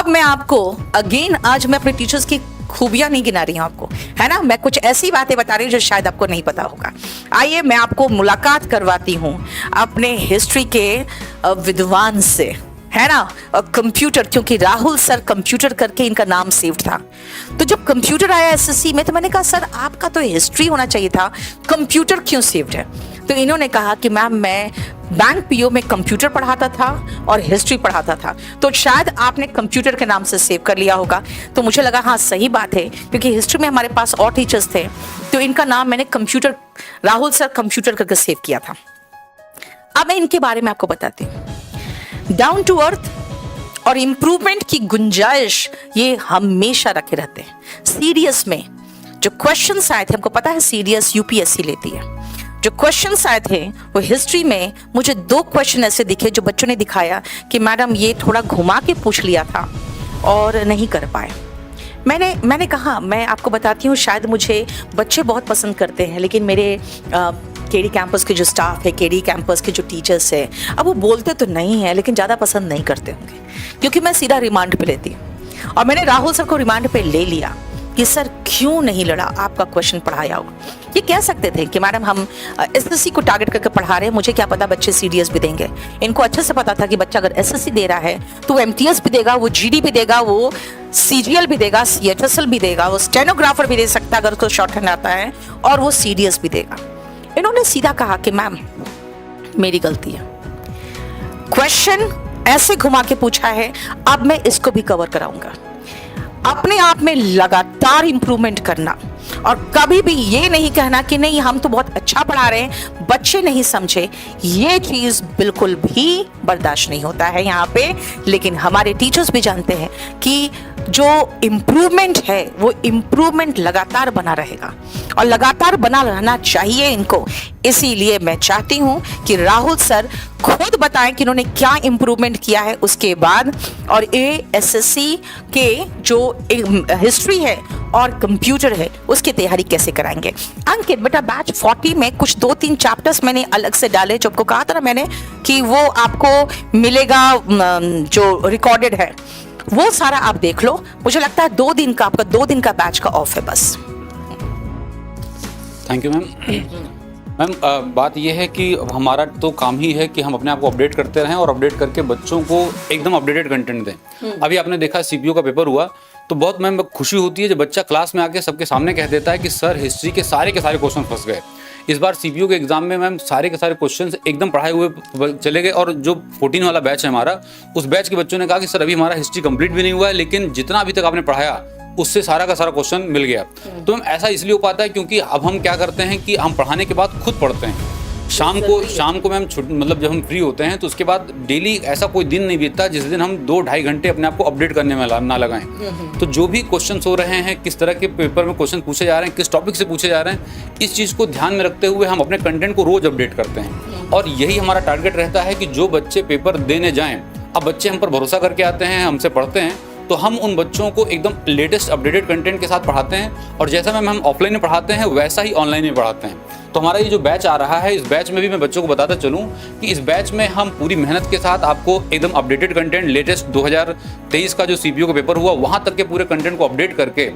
अब मैं आपको अगेन आज मैं अपने टीचर्स की खूबियां नहीं गिना रही हूं आपको, है ना। मैं कुछ ऐसी बातें बता रही हूं जो शायद आपको नहीं पता होगा। आइए मैं आपको मुलाकात करवाती हूं अपने हिस्ट्री के विद्वान से, है ना। कंप्यूटर, क्योंकि राहुल सर कंप्यूटर करके इनका नाम सेव था। तो जब कंप्यूटर आया एसएससी में तो मैंने कहा सर आपका तो हिस्ट्री होना चाहिए था, कंप्यूटर क्यों सेव्ड है। तो इन्होंने कहा कि मैम मैं बैंक पीओ में कंप्यूटर पढ़ाता था और हिस्ट्री पढ़ाता था, तो शायद आपने कंप्यूटर के नाम से सेव कर लिया होगा। तो मुझे लगा हाँ सही बात है, क्योंकि हिस्ट्री में हमारे पास और टीचर्स थे, तो इनका नाम मैंने कंप्यूटर, राहुल सर कंप्यूटर करके सेव किया था। अब मैं इनके बारे में आपको बताती हूँ। डाउन टू अर्थ और इम्प्रूवमेंट की गुंजाइश ये हमेशा रखे रहते हैं। सीडीएस में जो क्वेश्चंस आए थे, हमको पता है सीडीएस यूपीएससी लेती है, जो क्वेश्चंस आए थे वो हिस्ट्री में मुझे 2 क्वेश्चन ऐसे दिखे जो बच्चों ने दिखाया कि मैडम ये थोड़ा घुमा के पूछ लिया था और नहीं कर पाए। मैंने कहा मैं आपको बताती हूँ, शायद मुझे बच्चे बहुत पसंद करते हैं, लेकिन मेरे केडी कैंपस के जो स्टाफ है, केडी कैंपस के जो टीचर्स है, अब वो बोलते तो नहीं है लेकिन ज़्यादा पसंद नहीं करते होंगे, क्योंकि मैं सीधा रिमांड पे लेती हूँ। और मैंने राहुल सर को रिमांड पे ले लिया कि सर क्यों नहीं लड़ा, आपका क्वेश्चन पढ़ाया हो। ये कह सकते थे कि मैडम हम एसएससी को टारगेट करके पढ़ा रहे हैं, मुझे क्या पता बच्चे सीडीएस भी देंगे। इनको अच्छे से पता था कि बच्चा अगर एसएससी दे रहा है तो वो एमटीएस भी देगा, वो जीडी भी देगा, वो सीजीएल भी देगा, सीएचएसएल भी देगा, वो स्टेनोग्राफर भी दे सकता है अगर उसको शॉर्ट हैंड आता है, और वो सीडीएस भी देगा। इन्होंने सीधा कहा कि मैम मेरी गलती है, क्वेश्चन ऐसे घुमा के पूछा है, अब मैं इसको भी कवर कराऊंगा। अपने आप में लगातार इंप्रूवमेंट करना और कभी भी ये नहीं कहना कि नहीं हम तो बहुत अच्छा पढ़ा रहे हैं, बच्चे नहीं समझे, ये चीज बिल्कुल भी बर्दाश्त नहीं होता है यहाँ पे। लेकिन हमारे टीचर्स भी जानते हैं कि जो इम्प्रूवमेंट है वो इम्प्रूवमेंट लगातार बना रहेगा और लगातार बना रहना चाहिए इनको। इसीलिए मैं चाहती हूं कि राहुल सर खुद बताएं कि इन्होंने क्या इम्प्रूवमेंट किया है उसके बाद, और ये एसएससी के जो हिस्ट्री है और कंप्यूटर है उसकी तैयारी कैसे कराएंगे। अंकित बेटा बैच 40 में कुछ 2-3 चैप्टर्स मैंने अलग से डाले, जो आपको कहा था ना मैंने कि वो आपको मिलेगा जो रिकॉर्डेड है, वो सारा आप देख लो। मुझे लगता है 2 दिन का आपका 2 दिन का बैच का ऑफ है बस। Thank you ma'am. मैम बात यह है कि हमारा तो काम ही है कि हम अपने आप को अपडेट करते रहें और अपडेट करके बच्चों को एकदम अपडेटेड कंटेंट दें। अभी आपने देखा सीपीयू का पेपर हुआ तो बहुत मैम खुशी होती है जब बच्चा क्लास में आके सबके सामने कह देता है कि सर हिस्ट्री के सारे क्वेश्चन फंस गए। इस बार सीपीयू के एग्जाम में मैम सारे के सारे क्वेश्चंस एकदम पढ़ाए हुए चले गए, और जो 14 वाला बैच है हमारा, उस बैच के बच्चों ने कहा कि सर अभी हमारा हिस्ट्री कंप्लीट भी नहीं हुआ है, लेकिन जितना अभी तक आपने पढ़ाया उससे सारा का सारा क्वेश्चन मिल गया। तो मैम ऐसा इसलिए हो पाता है क्योंकि अब हम क्या करते हैं कि हम पढ़ाने के बाद खुद पढ़ते हैं। शाम को मैम मतलब जब हम फ्री होते हैं तो उसके बाद डेली ऐसा कोई दिन नहीं बीतता जिस दिन हम 2-2.5 घंटे अपने आप को अपडेट करने में ना लगाएं। तो जो भी क्वेश्चन हो रहे हैं, किस तरह के पेपर में क्वेश्चन पूछे जा रहे हैं, किस टॉपिक से पूछे जा रहे हैं, इस चीज़ को ध्यान में रखते हुए हम अपने कंटेंट को रोज अपडेट करते हैं। और यही हमारा टारगेट रहता है कि जो बच्चे पेपर देने जाएं, अब बच्चे हम पर भरोसा करके आते हैं, हमसे पढ़ते हैं, तो हम उन बच्चों को एकदम लेटेस्ट अपडेटेड कंटेंट के साथ पढ़ाते हैं। और जैसा मैम हम ऑफलाइन में पढ़ाते हैं वैसा ही ऑनलाइन में पढ़ाते हैं। तो हमारा ये जो बैच आ रहा है, इस बैच में भी मैं बच्चों को बताता चलूँ कि इस बैच में हम पूरी मेहनत के साथ आपको एकदम अपडेटेड कंटेंट, लेटेस्ट 2023 का जो सीपीयू का पेपर हुआ वहाँ तक के पूरे कंटेंट को अपडेट करके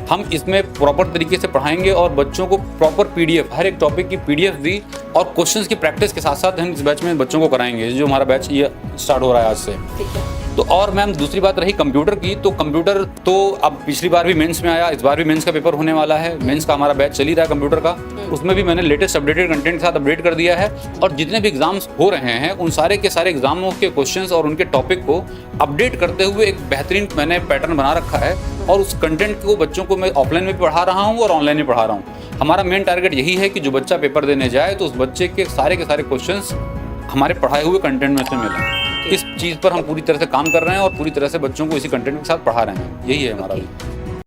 हम इसमें प्रॉपर तरीके से पढ़ाएंगे और बच्चों को प्रॉपर पीडीएफ, हर एक टॉपिक की पीडीएफ दी और क्वेश्चंस की प्रैक्टिस के साथ साथ हम इस बैच में बच्चों को कराएंगे। जो हमारा बैच ये स्टार्ट हो रहा है आज से। तो और मैम दूसरी बात रही कंप्यूटर की, तो कंप्यूटर तो अब पिछली बार भी मेंस में आया, इस बार भी मेंस का पेपर होने वाला है। मेंस का हमारा बैच चल ही रहा है कंप्यूटर का, उसमें भी मैंने लेटेस्ट अपडेटेड कंटेंट के साथ अपडेट कर दिया है। और जितने भी एग्जाम्स हो रहे हैं उन सारे के सारे एग्जामों के क्वेश्चंस और उनके टॉपिक को अपडेट करते हुए एक बेहतरीन मैंने पैटर्न बना रखा है, और उस कंटेंट को बच्चों को मैं ऑफलाइन में भी पढ़ा रहा हूँ और ऑनलाइन में पढ़ा रहा हूँ। हमारा मेन टारगेट यही है कि जो बच्चा पेपर देने जाए तो उस बच्चे के सारे क्वेश्चंस हमारे पढ़ाए हुए कंटेंट में से मिलें। इस चीज़ पर हम पूरी तरह से काम कर रहे हैं और पूरी तरह से बच्चों को इसी कंटेंट के साथ पढ़ा रहे हैं। यही है हमारा भी।